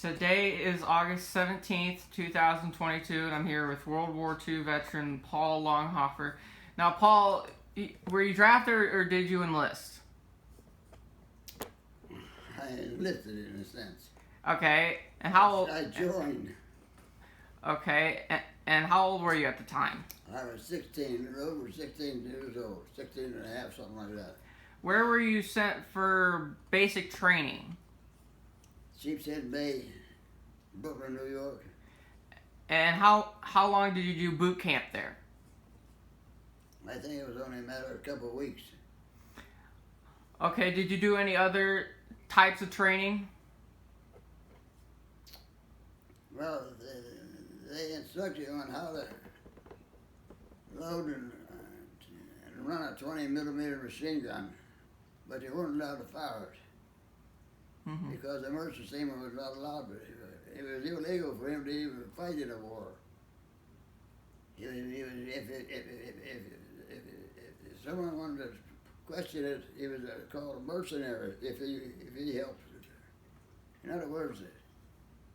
Today is August 17th, 2022, and I'm here with World War II veteran Paul Lunghofer. Now, Paul, were you drafted or did you enlist? I enlisted in a sense. Okay, and how old? I joined. Okay, and how old were you at the time? I was 16, over 16 years old, 16 and a half, something like that. Where were you sent for basic training? Sheepshead Bay, Brooklyn, New York. And how long did you do boot camp there? I think it was only a matter of a couple of weeks. Okay, did you do any other types of training? Well, they instruct you on how to load and run a 20-millimeter machine gun, but you weren't allowed to fire it. Mm-hmm. Because the merchant seaman was not allowed to. It was illegal for him to even fight in a war. If someone wanted to question it, he was called a mercenary if he helped. In other words,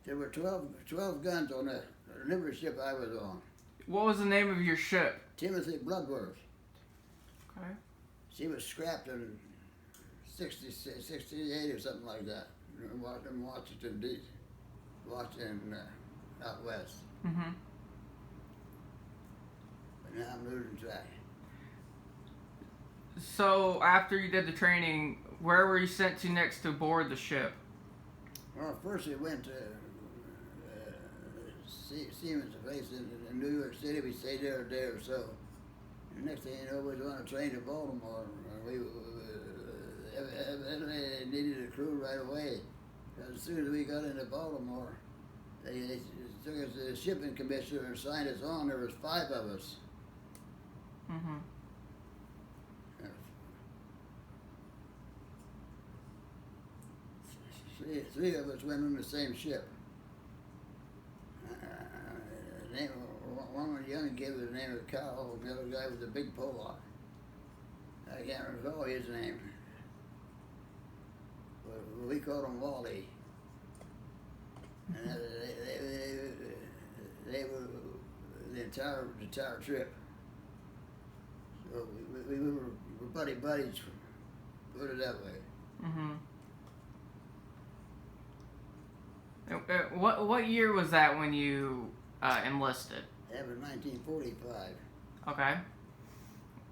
there were 12 guns on the livery ship I was on. What was the name of your ship? Timothy Bloodworth. Okay. She was scrapped in 68 or something like that. In Washington, D.C. Washington, out west. Mm-hmm. But now I'm losing track. So after you did the training, where were you sent to next to board the ship? Well, first we went to Siemens place in New York City. We stayed there a day or so. And the next thing you know, we was on a train to Baltimore. They needed a crew right away. As soon as we got into Baltimore, they took us to the shipping commissioner and signed us on. There was 5 of us. Mm-hmm. Three of us went on the same ship. One was young, gave the name of Carl. The other guy was a big Pollock. I can't recall his name. But we called him Wally. And they were the entire trip. So we were buddies, put it that way. Mm-hmm. What year was that when you enlisted? That was 1945. Okay.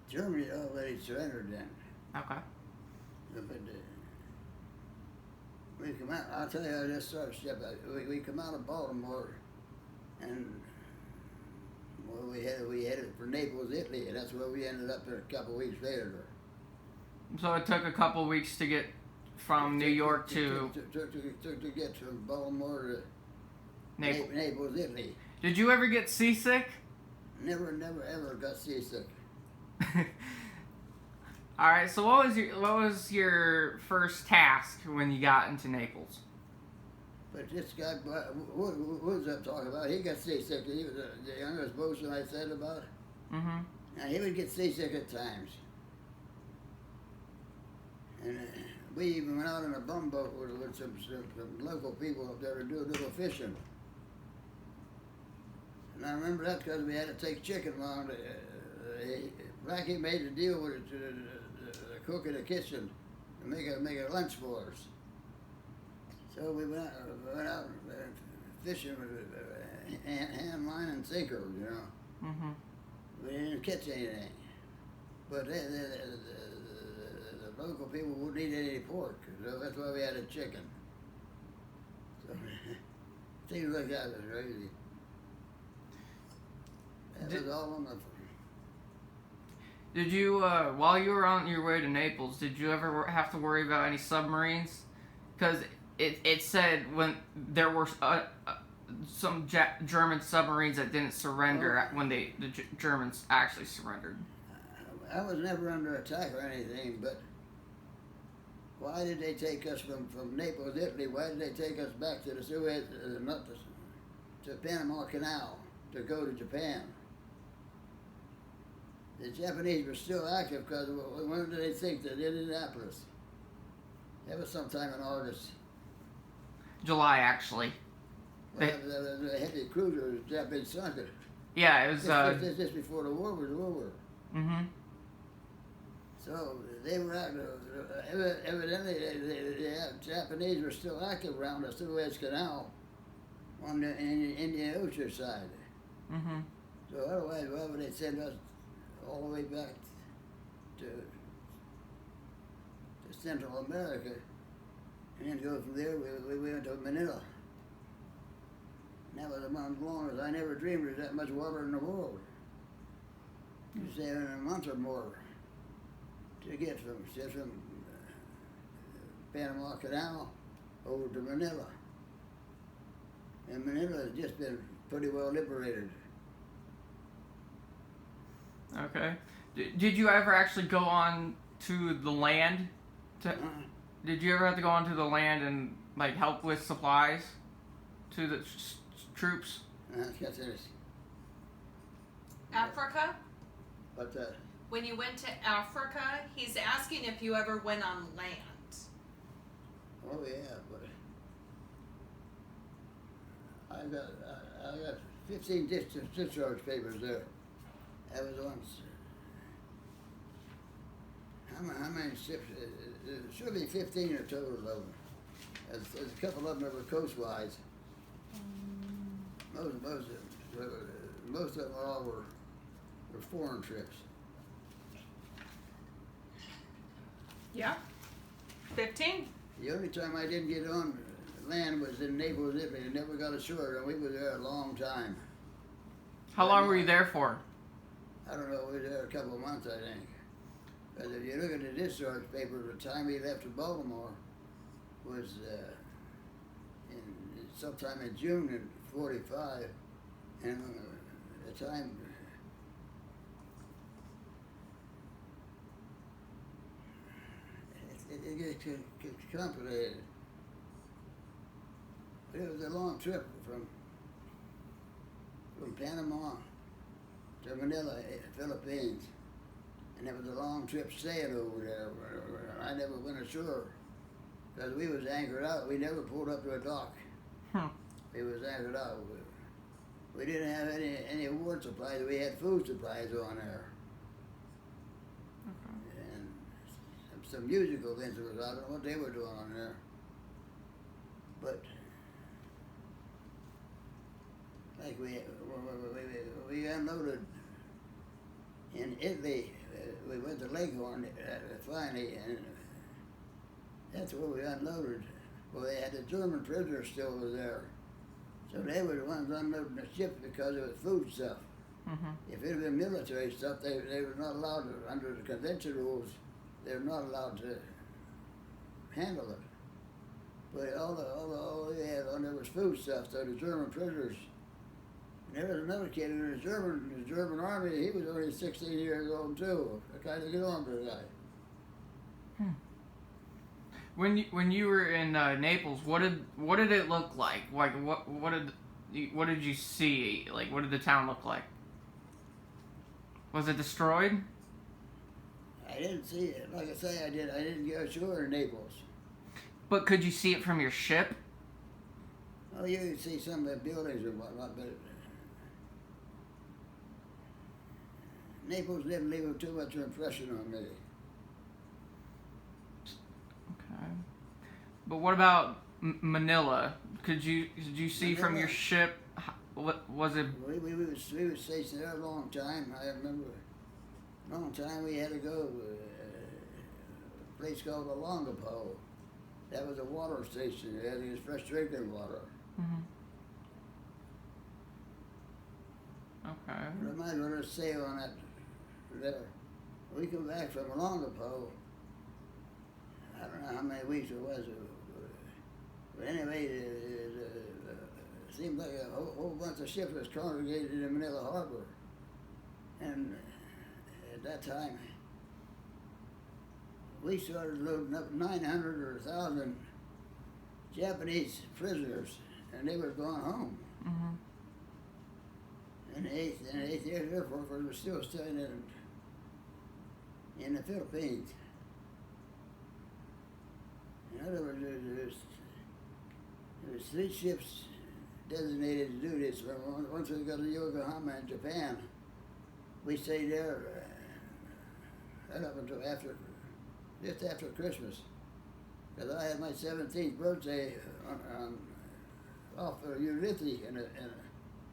Germany had already surrendered then. Okay. But we come out. I'll tell you how this started. We come out of Baltimore, and well, we headed for Naples, Italy, and that's where we ended up there a couple of weeks later. So it took a couple of weeks to get from New York to get from Baltimore to Naples, Italy. Did you ever get seasick? Never, ever got seasick. All right. So what was your first task when you got into Naples? But this guy, what was I talking about? He got seasick. He was the youngest bosun I said about. Mm-hmm. And he would get seasick at times. And we even went out on a bumboat with some local people up there to do a little fishing. And I remember that because we had to take chicken along. Blackie made a deal with the cook in the kitchen to make a lunch for us. So we went out fishing with hand, line, and sinker, you know. Mm-hmm. We didn't catch anything. But the local people wouldn't eat any pork, so that's why we had a chicken. So things like that was crazy. That was all on the. Did you, while you were on your way to Naples, did you ever have to worry about any submarines? Because it said when there were some German submarines that didn't surrender when the Germans actually surrendered. I was never under attack or anything, but why did they take us from Naples, Italy? Why did they take us back to the Suez, to Panama Canal to go to Japan? The Japanese were still active because when did they think that Indianapolis? That was sometime in August. July, actually. They, the heavy cruiser was Japanese sunk it. yeah, it was. Just before the war was over. Mm-hmm. So they were out. Evidently, the Japanese were still active around the Suez Canal on the Indian Ocean side. Mm-hmm. So otherwise, why would they send us all the way back to Central America and then go from there? We went to Manila. And that was a month long. I never dreamed there's that much water in the world. You say in a month or more to get from Panama Canal over to Manila. And Manila has just been pretty well liberated. Okay. Did you ever actually go on to the land? Did you ever have to go onto the land and like help with supplies to the troops? Africa? But When you went to Africa, he's asking if you ever went on land. oh yeah, but I got 15 discharge papers there. That was once. How many ships? There should be 15 or total of them. There's a couple of them that were coastwise. Most of them all were foreign trips. Yeah. 15? The only time I didn't get on land was in Naples, Italy. I never got ashore, and we were there a long time. How long were you there for? I don't know, we were there a couple of months, I think. But if you look at the discharge paper, the time he left for Baltimore was sometime in June in '45, and the time it gets complicated. It was a long trip from Panama to Manila, Philippines. And it was a long trip staying over there. I never went ashore because we was anchored out. We never pulled up to a dock. We was anchored out. We didn't have any wood supplies. We had food supplies on there. And some musical instruments. I don't know what they were doing on there. But like we unloaded in Italy. We went to Leghorn finally, and that's where we unloaded. Well, they had the German prisoners still was there, so they were the ones unloading the ship because it was food stuff. Mm-hmm. If it had been military stuff, they were not allowed to, under the convention rules, they were not allowed to handle it. But all they had on there was food stuff, so the German prisoners. There was another kid in the German army. He was only 16 years old too. I kind of get on to the guy. When you were in Naples, what did it look like? Like what did you see? Like what did the town look like? Was it destroyed? I didn't see it. Like I say, I didn't get ashore in Naples. But could you see it from your ship? Oh, you could see some of the buildings and whatnot, but Naples didn't leave too much impression on me. Okay. But what about Manila? Did you see Manila? from your ship? What was it? We was stationed there a long time. I remember a long time we had to go to a place called the Lunghofer. That was a water station. They had to use fresh drinking water. Mm-hmm. Okay. But I might as well just say on that there. We come back from Lunghofer. I don't know how many weeks it was. But anyway, it seemed like a whole bunch of ships was congregated in Manila Harbor. And at that time, we started loading up 900 or 1,000 Japanese prisoners, and they were going home. Mm-hmm. And the 8th Air Force was still staying in the Philippines. In other words, there was 3 ships designated to do this. Once we got to Yokohama in Japan, we stayed there right up until just after Christmas. Because I had my 17th birthday off of Ulysses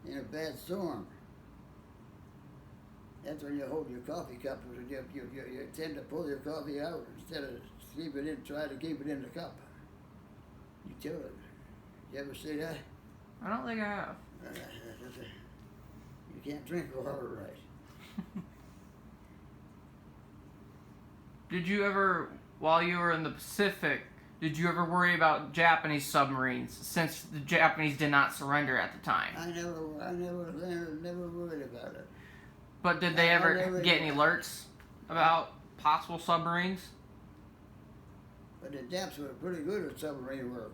in a bad storm. That's when you hold your coffee cup, you tend to pull your coffee out instead of try to keep it in the cup. You kill it. You ever see that? I don't think I have. You can't drink water right. Did you ever, while you were in the Pacific, did you ever worry about Japanese submarines since the Japanese did not surrender at the time? I never worried about it. But did they ever get any alerts about possible submarines? But the Japs were pretty good at submarine work.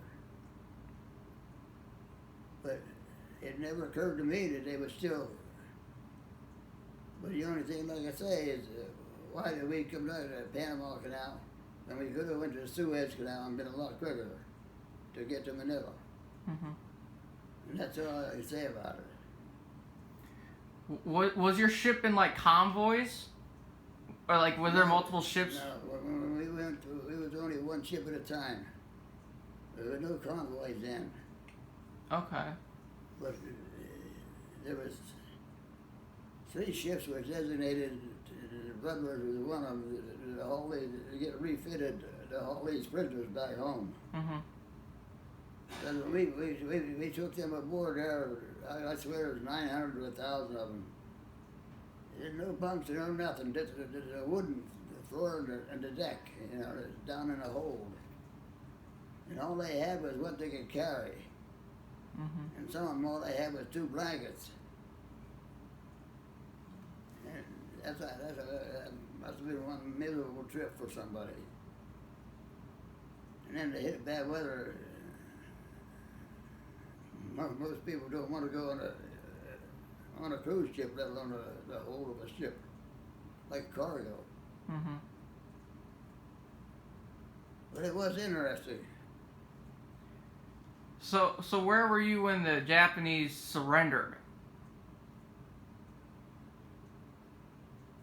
But it never occurred to me that they were still. But the only thing, like I say, is why did we come down to the Panama Canal when we could have went to the Suez Canal and been a lot quicker to get to Manila? Mm-hmm. And that's all I can say about it. Was your ship in like convoys, or like were there multiple ships? No, when we went, it was only one ship at a time. There were no convoys then. Okay. But there was 3 ships were designated. The Butler was one of them to get refitted to haul these prisoners back home. Mm-hmm. And we took them aboard there. I swear it was 900 to 1,000 of them. There's no bunks, no nothing. There's a wooden floor and the deck, down in a hold. And all they had was what they could carry. Mm-hmm. And some of them, all they had was 2 blankets. And that must have been one miserable trip for somebody. And then they hit bad weather. Most people don't want to go on a cruise ship, let alone the hold of a ship, like cargo. Mm-hmm. But it was interesting. So where were you when the Japanese surrendered?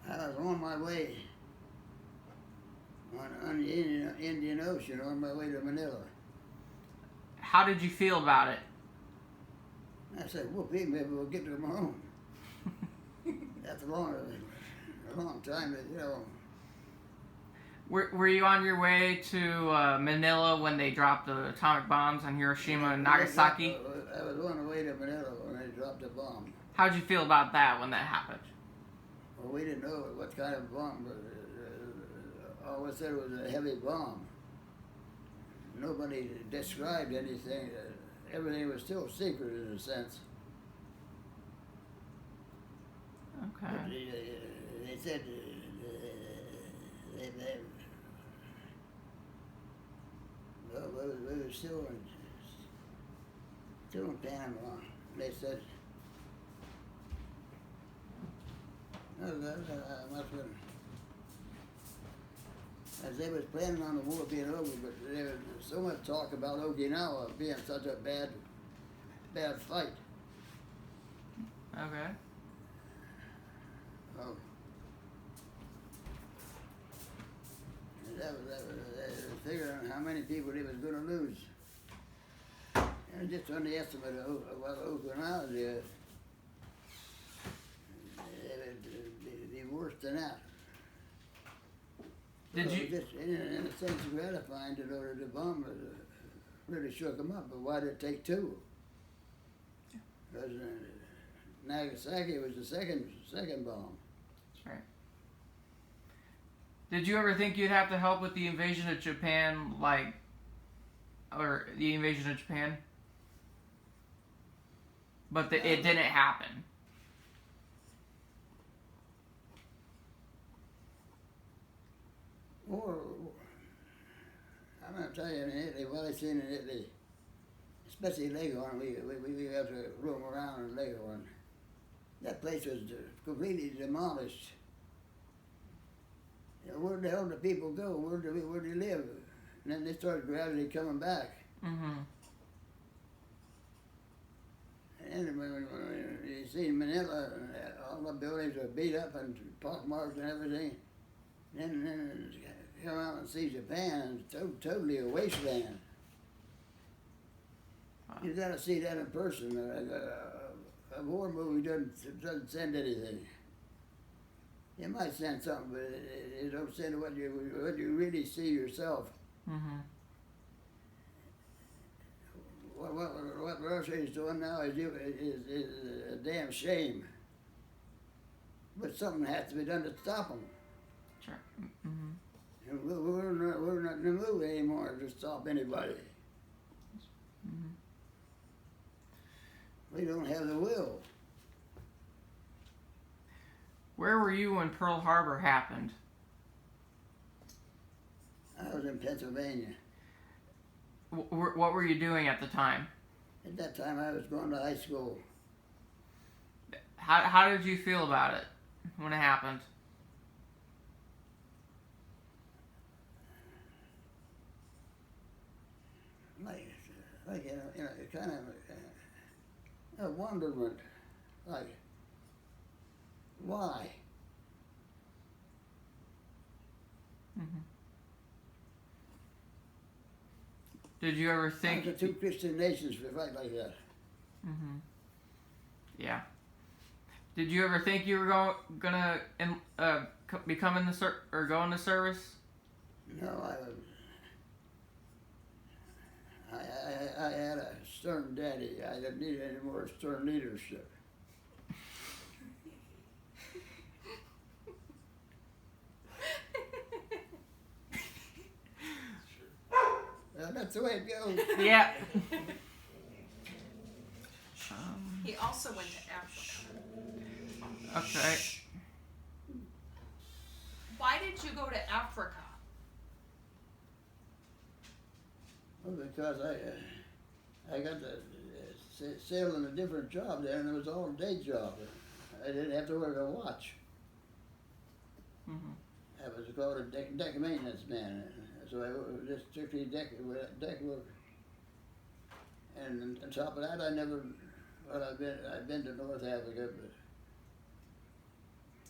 I was on my way on the Indian Ocean, on my way to Manila. How did you feel about it? I said, whoopee, maybe we'll get to them home. That's a long time, Were you on your way to Manila when they dropped the atomic bombs on Hiroshima and Nagasaki? I was on the way to Manila when they dropped the bomb. How'd you feel about that when that happened? Well, we didn't know what kind of bomb, but all we said it was a heavy bomb. Nobody described anything. Everything was still secret in a sense. Okay. But they said we were still in Panama. They said, no, that must have been, as they was planning on the war being over, but there was so much talk about Okinawa being such a bad fight. Okay. Oh. That was figuring how many people they was going to lose. And just on the estimate of what Okinawa did, it would be worse than that. Did you? Just, in a sense, gratifying to know that the bomb really shook them up, but why did it take 2? Because Nagasaki was the second bomb. That's right. Did you ever think you'd have to help with the invasion of Japan, or the invasion of Japan? But it didn't happen. Or, I'm going to tell you, in Italy, what I've seen in Italy, especially Leghorn, we have to roam around in Leghorn. That place was completely demolished. Where the hell do people go? Where do they live? And then they started gradually coming back. Mm-hmm. seen Manila, and all the buildings are beat up and pockmarked and everything. Then come out and see Japan, and it's totally a wasteland. Wow. You got to see that in person. A war movie doesn't send anything. It might send something, but it don't send what you really see yourself. Mm-hmm. What Russia is doing now is a damn shame. But something has to be done to stop them. Sure. Mm-hmm. And we're not in the mood anymore to stop anybody. Mm-hmm. We don't have the will. Where were you when Pearl Harbor happened? I was in Pennsylvania. What were you doing at the time? At that time, I was going to high school. How did you feel about it when it happened? Like kind of a wonderment. Like, why? Mm-hmm. Did you ever think the two Christian nations would fight like that? Mm-hmm. Yeah. Did you ever think you were gonna become in the or go into service? No, I had a stern daddy. I didn't need any more stern leadership. That's the way it goes. Yeah. He also went to Africa. Okay. Why did you go to Africa? Well, because I got to sail in a different job there, and it was all a day job. I didn't have to wear a watch. Mm-hmm. I was called a deck maintenance man, so I was just strictly deck work. And on top of that, I've been to North Africa, but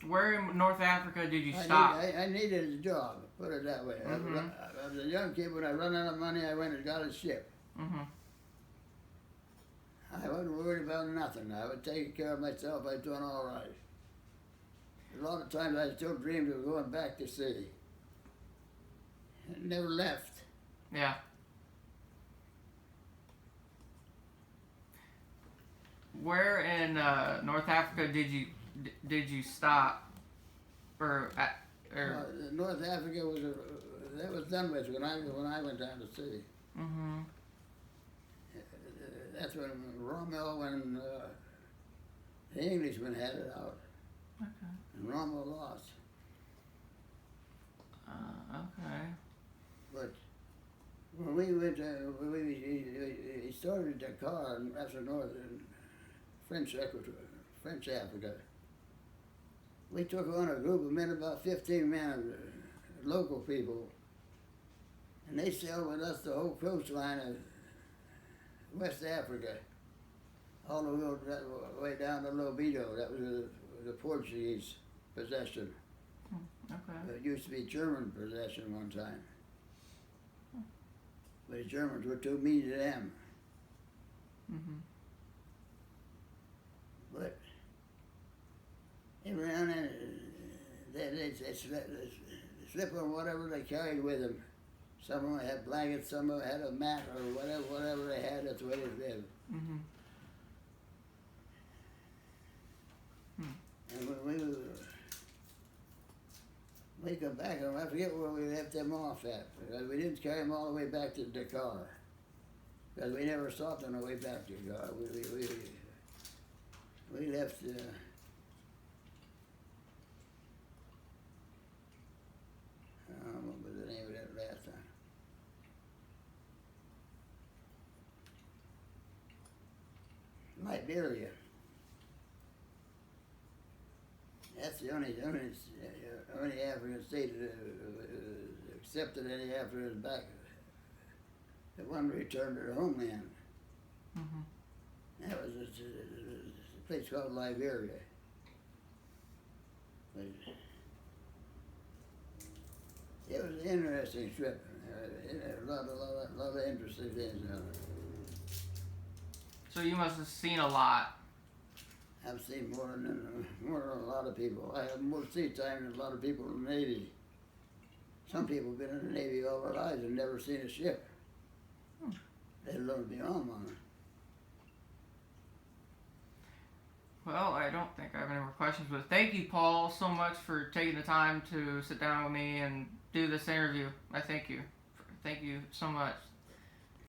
where in North Africa did you stop? I needed a job, put it that way. Mm-hmm. I was a young kid. When I run out of money, I went and got a ship. Mm-hmm. I wasn't worried about nothing. I was taking care of myself. I was doing all right. A lot of times I still dreamed of going back to sea. I never left. Yeah. Where in North Africa did you stop? Or North Africa was done with when I went down to sea. Mm-hmm. That's when Rommel and the Englishmen had it out. Okay. And Rommel lost. Okay. But when we went, he started Dakar, and that's the northern French Africa. We took on a group of men, about 15 men, local people, and they sailed with us the whole coastline of West Africa, all the way down to Lobido. That was the Portuguese possession. Okay. It used to be German possession one time. But the Germans were too mean to them. Mm-hmm. But every now and then they slip on whatever they carried with them. Some of them had blankets, some of them had a mat or whatever they had. That's the way they lived. Mm-hmm. And when we come back, I forget where we left them off at, because we didn't carry them all the way back to Dakar, because we never stopped on the way back to Dakar. We left. I don't remember the name of that last time. Liberia. That's the only African state that accepted any Africans back. The one returned to their homeland. Mm-hmm. That was place called Liberia. But it was an interesting trip. A lot of interesting things in it. So you must have seen a lot. I've seen more than a lot of people. I have more sea time than a lot of people in the Navy. Some people have been in the Navy all their lives and never seen a ship. Let alone be on one. Well, I don't think I have any more questions, but thank you, Paul, so much for taking the time to sit down with me and do this interview. I thank you. Thank you so much.